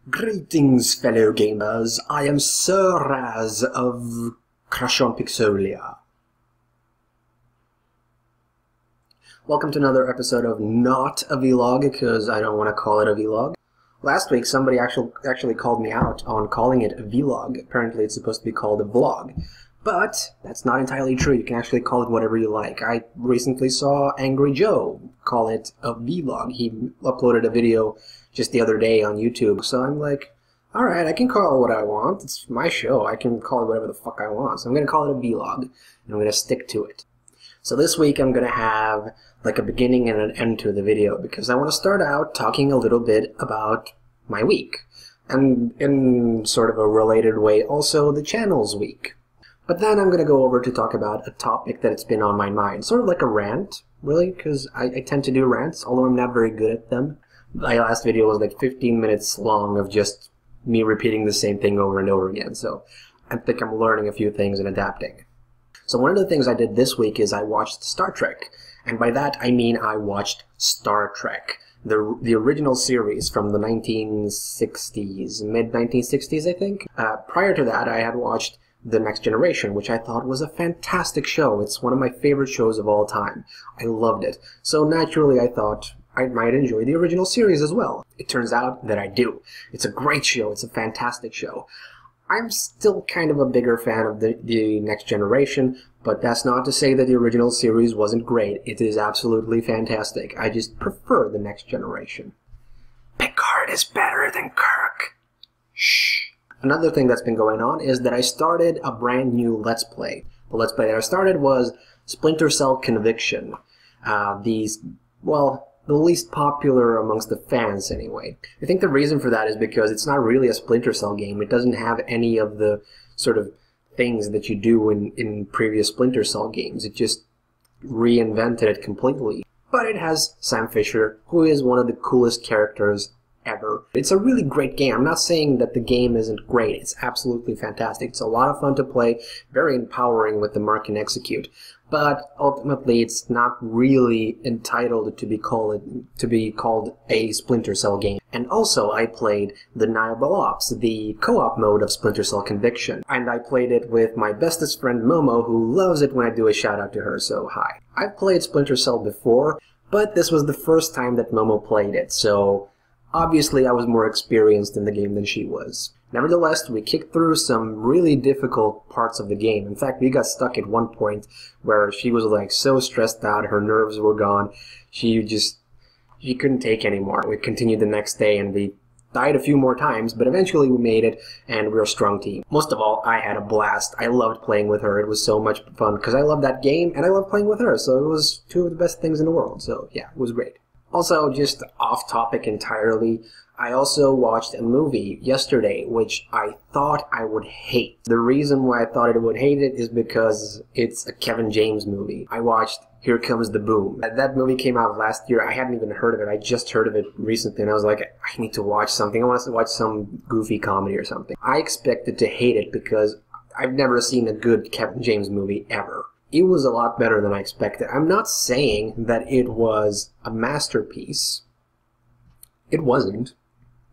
Greetings, fellow gamers. I am Sir Raz of Crush on Pixolia. Welcome to another episode of not a vlog, because I don't want to call it a vlog. Last week, somebody actually called me out on calling it a vlog. Apparently, it's supposed to be called a vlog. But that's not entirely true. You can actually call it whatever you like. I recently saw Angry Joe call it a vlog. He uploaded a video just the other day on YouTube. So I'm like, alright, I can call it what I want. It's my show. I can call it whatever the fuck I want. So I'm going to call it a vlog. And I'm going to stick to it. So this week I'm going to have like a beginning and an end to the video, because I want to start out talking a little bit about my week. And in sort of a related way, also the channel's week. But then I'm going to go over to talk about a topic that's been on my mind. Sort of like a rant, really, because I tend to do rants, although I'm not very good at them. My last video was like 15 minutes long of just me repeating the same thing over and over again. So I think I'm learning a few things and adapting. So one of the things I did this week is I watched Star Trek. And by that I mean I watched Star Trek. The original series from the 1960s, mid-1960s I think. Prior to that I had watched The Next Generation, which I thought was a fantastic show. It's one of my favorite shows of all time. I loved it. So naturally I thought I might enjoy the original series as well. It turns out that I do. It's a great show. It's a fantastic show. I'm still kind of a bigger fan of the Next Generation, but that's not to say that the original series wasn't great. It is absolutely fantastic. I just prefer the Next Generation. Picard is better than Kirk. Shh. Another thing that's been going on is that I started a brand new Let's Play. The Let's Play that I started was Splinter Cell Conviction. The least popular amongst the fans anyway. I think the reason for that is because it's not really a Splinter Cell game. It doesn't have any of the sort of things that you do in previous Splinter Cell games. It just reinvented it completely. But it has Sam Fisher, who is one of the coolest characters ever. It's a really great game. I'm not saying that the game isn't great. It's absolutely fantastic. It's a lot of fun to play, very empowering with the mark and execute. But ultimately, it's not really entitled to be called a Splinter Cell game. And also, I played the Deniable Ops, the co-op mode of Splinter Cell Conviction. And I played it with my bestest friend Momo, who loves it when I do a shout out to her, so hi. I've played Splinter Cell before, but this was the first time that Momo played it, so obviously I was more experienced in the game than she was. Nevertheless, we kicked through some really difficult parts of the game. In fact, we got stuck at one point where she was like so stressed out, her nerves were gone, she couldn't take anymore. We continued the next day and we died a few more times, but eventually we made it and we're a strong team. Most of all, I had a blast. I loved playing with her. It was so much fun because I love that game and I love playing with her, so it was two of the best things in the world. So yeah, it was great. Also, just off topic entirely, I also watched a movie yesterday which I thought I would hate. The reason why I thought I would hate it is because it's a Kevin James movie. I watched Here Comes the Boom. That movie came out last year. I hadn't even heard of it. I just heard of it recently and I was like, I need to watch something. I want to watch some goofy comedy or something. I expected to hate it because I've never seen a good Kevin James movie ever. It was a lot better than I expected. I'm not saying that it was a masterpiece. It wasn't.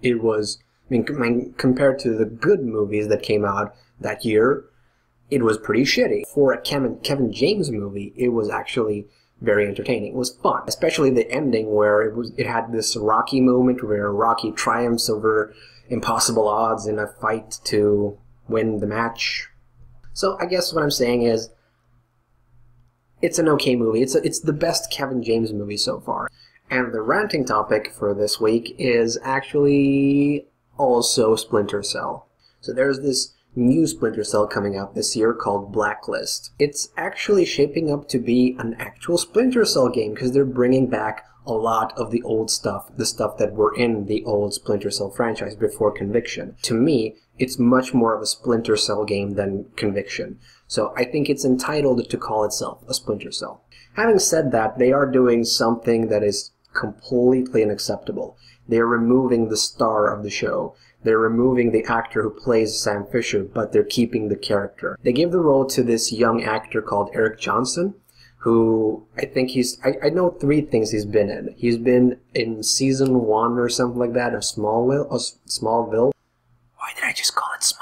It was, I mean, compared to the good movies that came out that year, it was pretty shitty. For a Kevin James movie, it was actually very entertaining. It was fun, especially the ending where it had this Rocky moment where Rocky triumphs over impossible odds in a fight to win the match. So I guess what I'm saying is, it's an okay movie. It's the best Kevin James movie so far. And the ranting topic for this week is actually also Splinter Cell. So there's this new Splinter Cell coming out this year called Blacklist. It's actually shaping up to be an actual Splinter Cell game because they're bringing back a lot of the old stuff, the stuff that were in the old Splinter Cell franchise before Conviction. To me, it's much more of a Splinter Cell game than Conviction. So I think it's entitled to call itself a Splinter Cell. Having said that, they are doing something that is completely unacceptable. They are removing the star of the show. They're removing the actor who plays Sam Fisher, but they're keeping the character. They gave the role to this young actor called Eric Johnson, who I think I know 3 things he's been in. He's been in season 1 or something like that of Smallville. Why did I just call it Smallville?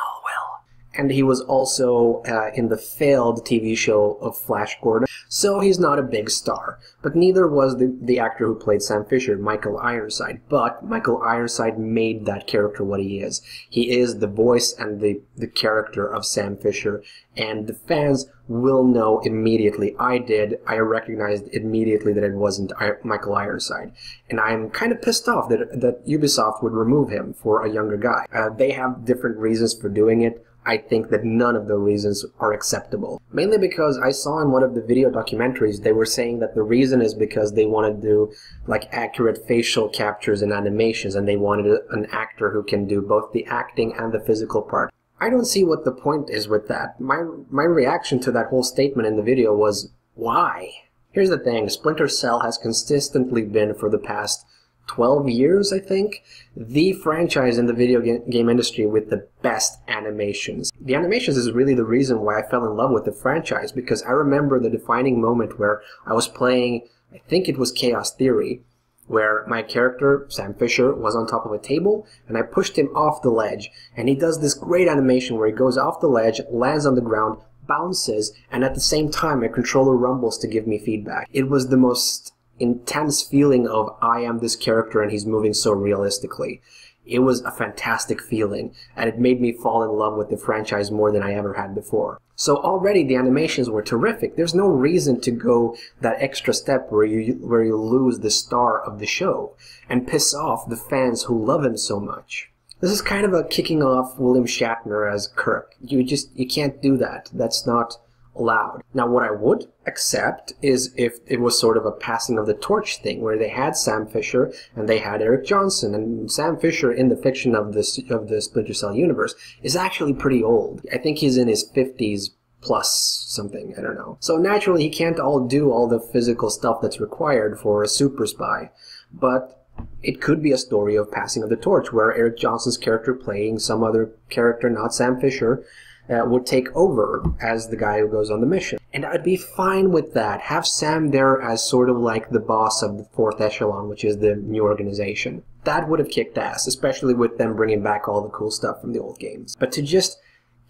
And he was also in the failed TV show of Flash Gordon. So he's not a big star. But neither was the actor who played Sam Fisher, Michael Ironside. But Michael Ironside made that character what he is. He is the voice and the character of Sam Fisher. And the fans will know immediately. I did. I recognized immediately that it wasn't Michael Ironside. And I'm kind of pissed off that Ubisoft would remove him for a younger guy. They have different reasons for doing it. I think that none of the reasons are acceptable. Mainly because I saw in one of the video documentaries they were saying that the reason is because they want to do like accurate facial captures and animations, and they wanted an actor who can do both the acting and the physical part. I don't see what the point is with that. My reaction to that whole statement in the video was, why? Here's the thing, Splinter Cell has consistently been, for the past 12 years, I think, the franchise in the video game industry with the best animations. The animations is really the reason why I fell in love with the franchise, because I remember the defining moment where I was playing, I think it was Chaos Theory, where my character, Sam Fisher, was on top of a table, and I pushed him off the ledge, and he does this great animation where he goes off the ledge, lands on the ground, bounces, and at the same time my controller rumbles to give me feedback. It was the most intense feeling of I am this character and he's moving so realistically. It was a fantastic feeling, and it made me fall in love with the franchise more than I ever had before. So already the animations were terrific. There's no reason to go that extra step where you lose the star of the show and piss off the fans who love him so much. This is kind of a kicking off William Shatner as Kirk. You can't do that. That's not allowed. Now, what I would accept is if it was sort of a passing of the torch thing, where they had Sam Fisher and they had Eric Johnson, and Sam Fisher in the fiction of the Splinter Cell universe is actually pretty old. I think he's in his 50s plus something, I don't know. So naturally he can't do all the physical stuff that's required for a super spy, but it could be a story of passing of the torch, where Eric Johnson's character playing some other character, not Sam Fisher, would take over as the guy who goes on the mission. And I'd be fine with that. Have Sam there as sort of like the boss of the 4th Echelon, which is the new organization. That would have kicked ass, especially with them bringing back all the cool stuff from the old games. But to just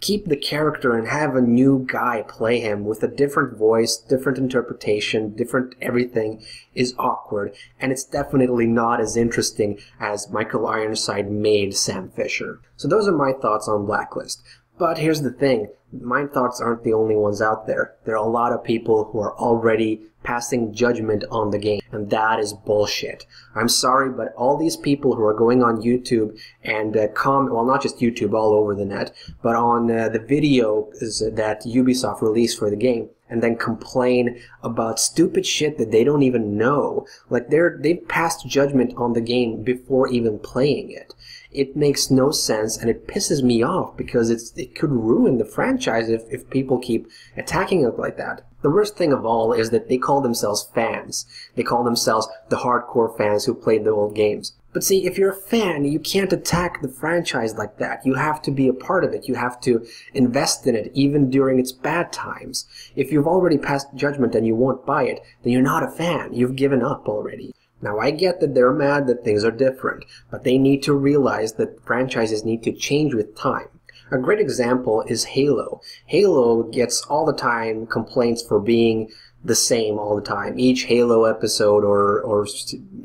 keep the character and have a new guy play him with a different voice, different interpretation, different everything is awkward, and it's definitely not as interesting as Michael Ironside made Sam Fisher. So those are my thoughts on Blacklist. But here's the thing, my thoughts aren't the only ones out there. There are a lot of people who are already passing judgment on the game, and that is bullshit. I'm sorry, but all these people who are going on YouTube and well, not just YouTube, all over the net, but on the video that Ubisoft released for the game, and then complain about stupid shit that they don't even know. Like, they've passed judgment on the game before even playing it. It makes no sense, and it pisses me off because it could ruin the franchise if people keep attacking it like that. The worst thing of all is that they call themselves fans. They call themselves the hardcore fans who played the old games. But see, if you're a fan, you can't attack the franchise like that. You have to be a part of it. You have to invest in it, even during its bad times. If you've already passed judgment and you won't buy it, then you're not a fan. You've given up already. Now, I get that they're mad that things are different, but they need to realize that franchises need to change with time. A great example is Halo. Halo gets all the time complaints for being the same all the time. Each Halo episode or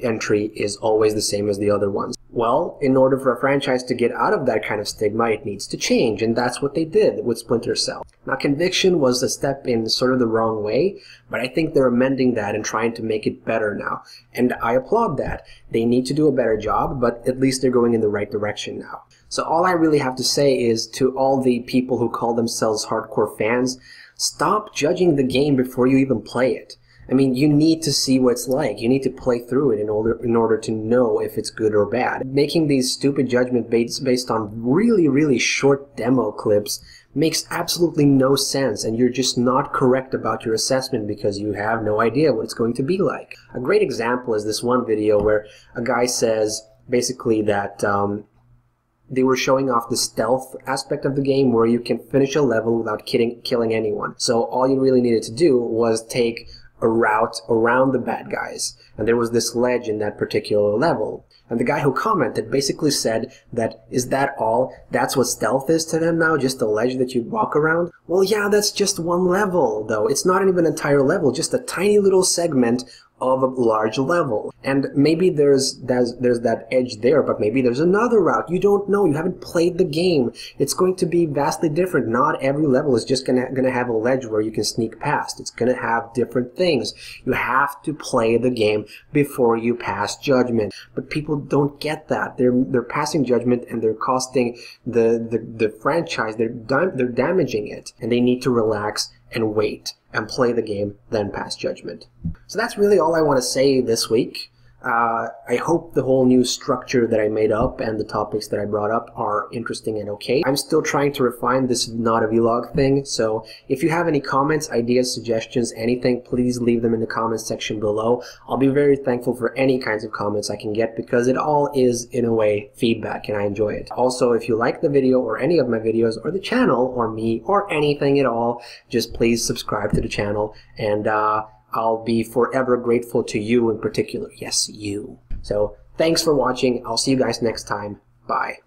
entry is always the same as the other ones. Well, in order for a franchise to get out of that kind of stigma, it needs to change, and that's what they did with Splinter Cell. Now, Conviction was a step in sort of the wrong way, but I think they're amending that and trying to make it better now, and I applaud that. They need to do a better job, but at least they're going in the right direction now. So all I really have to say is to all the people who call themselves hardcore fans, stop judging the game before you even play it. I mean, you need to see what it's like. You need to play through it in order to know if it's good or bad. Making these stupid judgments based on really, really short demo clips makes absolutely no sense, and you're just not correct about your assessment because you have no idea what it's going to be like. A great example is this one video where a guy says basically that they were showing off the stealth aspect of the game where you can finish a level without killing anyone. So all you really needed to do was take a route around the bad guys. And there was this ledge in that particular level. And the guy who commented basically said that, is that all? That's what stealth is to them now? Just a ledge that you walk around? Well, yeah, that's just one level, though. It's not even an entire level, just a tiny little segment of a large level. And maybe there's that edge there, but maybe there's another route. You don't know. You haven't played the game. It's going to be vastly different. Not every level is just gonna have a ledge where you can sneak past. It's gonna have different things. You have to play the game before you pass judgment. But people don't get that. They're passing judgment and they're costing the franchise. They're damaging it, and they need to relax and wait and play the game, then pass judgment. So that's really all I want to say this week. I hope the whole new structure that I made up and the topics that I brought up are interesting and okay. I'm still trying to refine this not a vlog thing, so if you have any comments, ideas, suggestions, anything, please leave them in the comments section below. I'll be very thankful for any kinds of comments I can get because it all is, in a way, feedback and I enjoy it. Also, if you like the video or any of my videos or the channel or me or anything at all, just please subscribe to the channel and I'll be forever grateful to you in particular. Yes, you. So, thanks for watching. I'll see you guys next time. Bye.